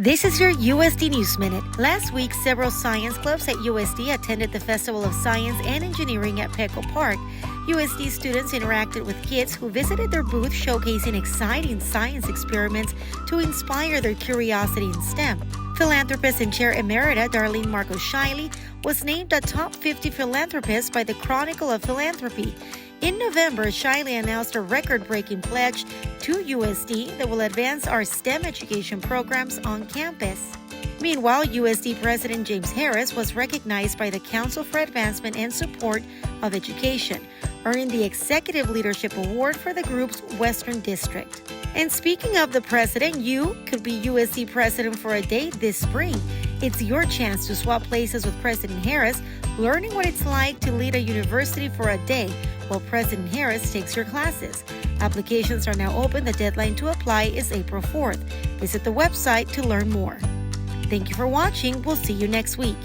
This is your USD News Minute. Last week, several science clubs at USD attended the Festival of Science and Engineering at Petco Park. USD students interacted with kids who visited their booth showcasing exciting science experiments to inspire their curiosity in STEM. Philanthropist and Chair Emerita Darlene Shiley was named a top 50 philanthropist by the Chronicle of Philanthropy. In November, Shiley announced a record-breaking pledge to USD that will advance our STEM education programs on campus. Meanwhile, USD President James Harris was recognized by the Council for Advancement and Support of Education, earning the Executive Leadership Award for the group's Western District. And speaking of the president, you could be USD president for a day this spring. It's your chance to swap places with President Harris, learning what it's like to lead a university for a day while President Harris takes your classes. Applications are now open. The deadline to apply is April 4th. Visit the website to learn more. Thank you for watching. We'll see you next week.